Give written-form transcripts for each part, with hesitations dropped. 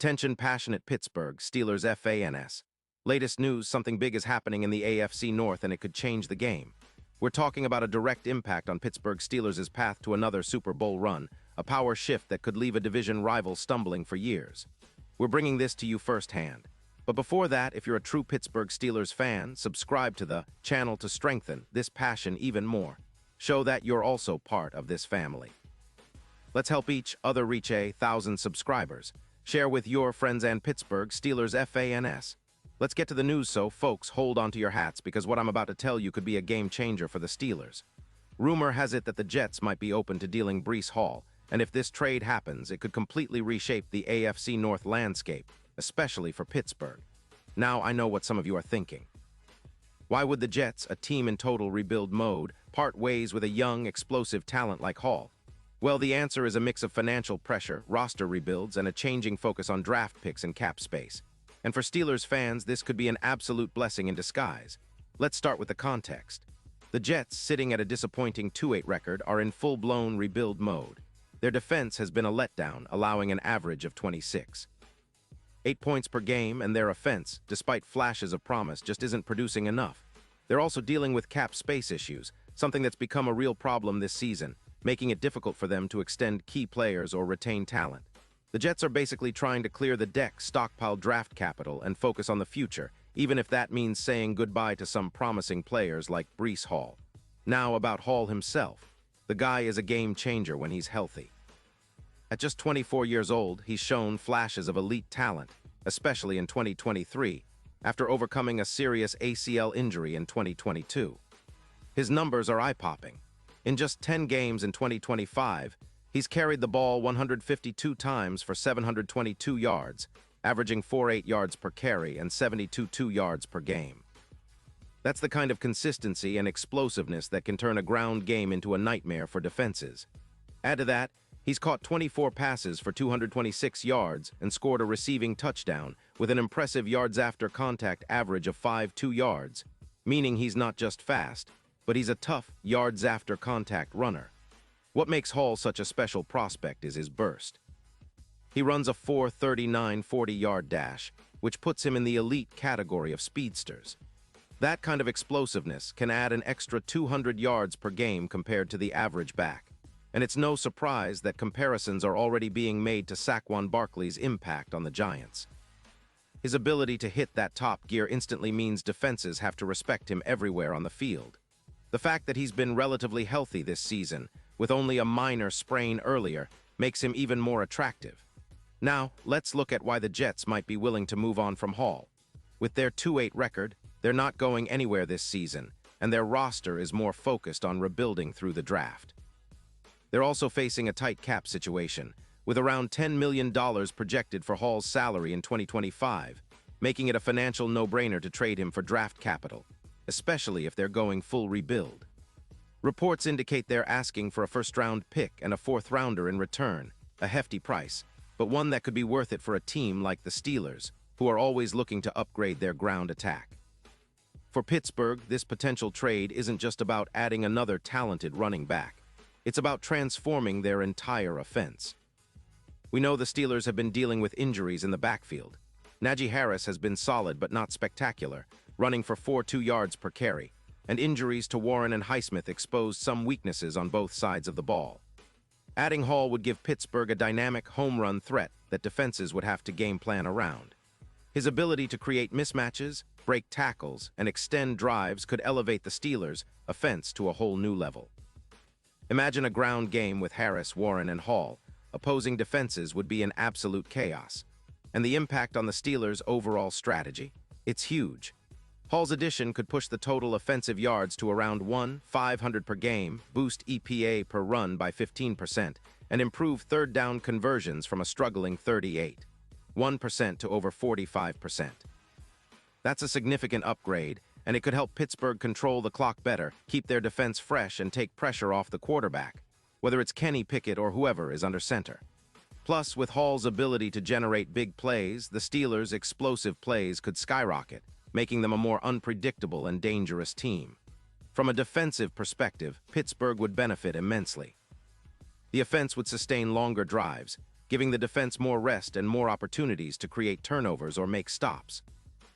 Attention passionate Pittsburgh Steelers fans. Latest news, something big is happening in the AFC North and it could change the game. We're talking about a direct impact on Pittsburgh Steelers' path to another Super Bowl run, a power shift that could leave a division rival stumbling for years. We're bringing this to you firsthand. But before that, if you're a true Pittsburgh Steelers fan, subscribe to the channel to strengthen this passion even more. Show that you're also part of this family. Let's help each other reach 1,000 subscribers. Share with your friends and Pittsburgh Steelers fans. Let's get to the news, so folks, hold on to your hats because what I'm about to tell you could be a game changer for the Steelers. Rumor has it that the Jets might be open to dealing Breece Hall, and if this trade happens, it could completely reshape the AFC North landscape, especially for Pittsburgh. Now I know what some of you are thinking. Why would the Jets, a team in total rebuild mode, part ways with a young, explosive talent like Hall? Well, the answer is a mix of financial pressure, roster rebuilds, and a changing focus on draft picks and cap space. And for Steelers fans, this could be an absolute blessing in disguise. Let's start with the context. The Jets, sitting at a disappointing 2-8 record, are in full-blown rebuild mode. Their defense has been a letdown, allowing an average of 26. 8 points per game, and their offense, despite flashes of promise, just isn't producing enough. They're also dealing with cap space issues, something that's become a real problem this season, making it difficult for them to extend key players or retain talent. The Jets are basically trying to clear the deck, stockpile draft capital, and focus on the future, even if that means saying goodbye to some promising players like Breece Hall. Now about Hall himself. The guy is a game changer when he's healthy. At just 24 years old, he's shown flashes of elite talent, especially in 2023, after overcoming a serious ACL injury in 2022. His numbers are eye-popping. In just 10 games in 2025, he's carried the ball 152 times for 722 yards, averaging 48 yards per carry and 72 yards per game. That's the kind of consistency and explosiveness that can turn a ground game into a nightmare for defenses. Add to that, he's caught 24 passes for 226 yards and scored a receiving touchdown with an impressive yards after contact average of 5.2 yards, meaning he's not just fast, but he's a tough yards after contact runner. What makes Hall such a special prospect is his burst. He runs a 4.39 40-yard dash, which puts him in the elite category of speedsters. That kind of explosiveness can add an extra 200 yards per game compared to the average back. And it's no surprise that comparisons are already being made to Saquon Barkley's impact on the Giants. His ability to hit that top gear instantly means defenses have to respect him everywhere on the field. The fact that he's been relatively healthy this season, with only a minor sprain earlier, makes him even more attractive. Now, let's look at why the Jets might be willing to move on from Hall. With their 2-8 record, they're not going anywhere this season, and their roster is more focused on rebuilding through the draft. They're also facing a tight cap situation, with around $10 million projected for Hall's salary in 2025, making it a financial no-brainer to trade him for draft capital, especially if they're going full rebuild. Reports indicate they're asking for a first-round pick and a fourth-rounder in return, a hefty price, but one that could be worth it for a team like the Steelers, who are always looking to upgrade their ground attack. For Pittsburgh, this potential trade isn't just about adding another talented running back. It's about transforming their entire offense. We know the Steelers have been dealing with injuries in the backfield. Najee Harris has been solid but not spectacular, running for 4.2 yards per carry, and injuries to Warren and Highsmith exposed some weaknesses on both sides of the ball. Adding Hall would give Pittsburgh a dynamic home run threat that defenses would have to game plan around. His ability to create mismatches, break tackles, and extend drives could elevate the Steelers' offense to a whole new level. Imagine a ground game with Harris, Warren, and Hall. Opposing defenses would be in absolute chaos. And the impact on the Steelers' overall strategy? It's huge. Hall's addition could push the total offensive yards to around 500 per game, boost EPA per run by 15%, and improve third down conversions from a struggling 38% to over 45%. That's a significant upgrade, and it could help Pittsburgh control the clock better, keep their defense fresh, and take pressure off the quarterback, whether it's Kenny Pickett or whoever is under center. Plus, with Hall's ability to generate big plays, the Steelers' explosive plays could skyrocket, making them a more unpredictable and dangerous team. From a defensive perspective, Pittsburgh would benefit immensely. The offense would sustain longer drives, giving the defense more rest and more opportunities to create turnovers or make stops.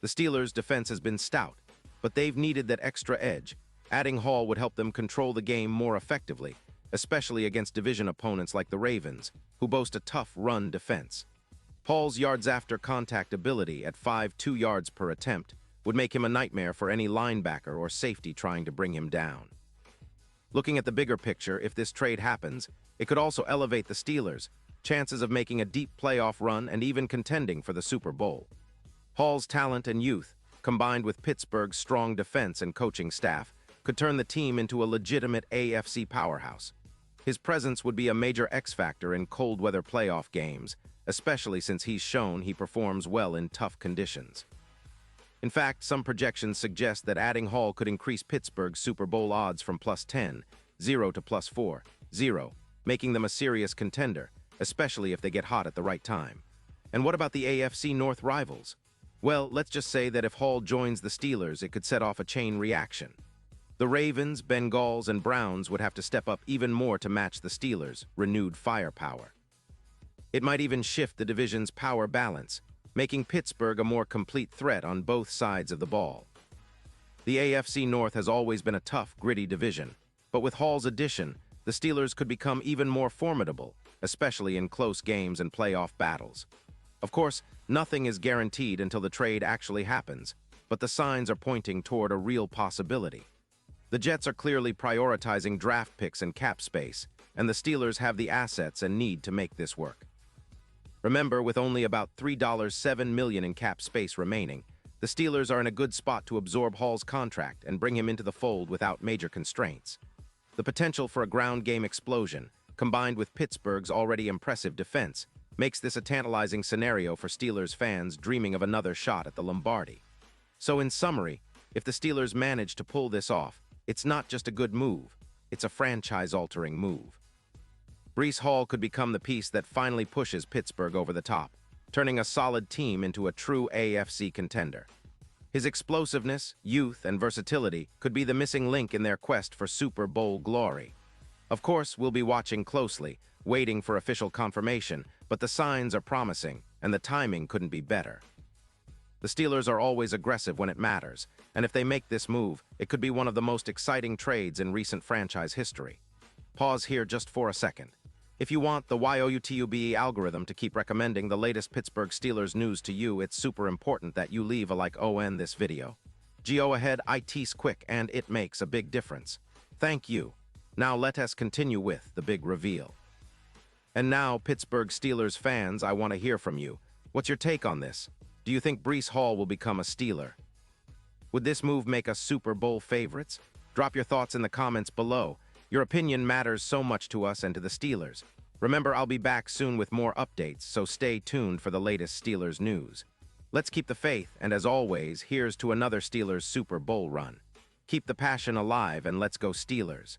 The Steelers' defense has been stout, but they've needed that extra edge. Adding Hall would help them control the game more effectively, especially against division opponents like the Ravens, who boast a tough run defense. Hall's yards after contact ability at 5.2 yards per attempt would make him a nightmare for any linebacker or safety trying to bring him down. Looking at the bigger picture, if this trade happens, it could also elevate the Steelers' chances of making a deep playoff run and even contending for the Super Bowl. Hall's talent and youth, combined with Pittsburgh's strong defense and coaching staff, could turn the team into a legitimate AFC powerhouse. His presence would be a major X factor in cold-weather playoff games, especially since he's shown he performs well in tough conditions. In fact, some projections suggest that adding Hall could increase Pittsburgh's Super Bowl odds from +10-0 to +4-0, making them a serious contender, especially if they get hot at the right time. And what about the AFC North rivals? Well, let's just say that if Hall joins the Steelers, it could set off a chain reaction. The Ravens, Bengals, and Browns would have to step up even more to match the Steelers' renewed firepower. It might even shift the division's power balance, making Pittsburgh a more complete threat on both sides of the ball. The AFC North has always been a tough, gritty division, but with Hall's addition, the Steelers could become even more formidable, especially in close games and playoff battles. Of course, nothing is guaranteed until the trade actually happens, but the signs are pointing toward a real possibility. The Jets are clearly prioritizing draft picks and cap space, and the Steelers have the assets and need to make this work. Remember, with only about $3.7 million in cap space remaining, the Steelers are in a good spot to absorb Hall's contract and bring him into the fold without major constraints. The potential for a ground game explosion, combined with Pittsburgh's already impressive defense, makes this a tantalizing scenario for Steelers fans dreaming of another shot at the Lombardi. So in summary, if the Steelers manage to pull this off, it's not just a good move, it's a franchise-altering move. Breece Hall could become the piece that finally pushes Pittsburgh over the top, turning a solid team into a true AFC contender. His explosiveness, youth, and versatility could be the missing link in their quest for Super Bowl glory. Of course, we'll be watching closely, waiting for official confirmation, but the signs are promising, and the timing couldn't be better. The Steelers are always aggressive when it matters, and if they make this move, it could be one of the most exciting trades in recent franchise history. Pause here just for a second. If you want the YouTube algorithm to keep recommending the latest Pittsburgh Steelers news to you, it's super important that you leave a like on this video. Go ahead, it's quick and it makes a big difference. Thank you. Now let us continue with the big reveal. And now, Pittsburgh Steelers fans, I want to hear from you. What's your take on this? Do you think Breece Hall will become a Steeler? Would this move make us Super Bowl favorites? Drop your thoughts in the comments below. Your opinion matters so much to us and to the Steelers. Remember, I'll be back soon with more updates, so stay tuned for the latest Steelers news. Let's keep the faith, and as always, here's to another Steelers Super Bowl run. Keep the passion alive, and let's go Steelers.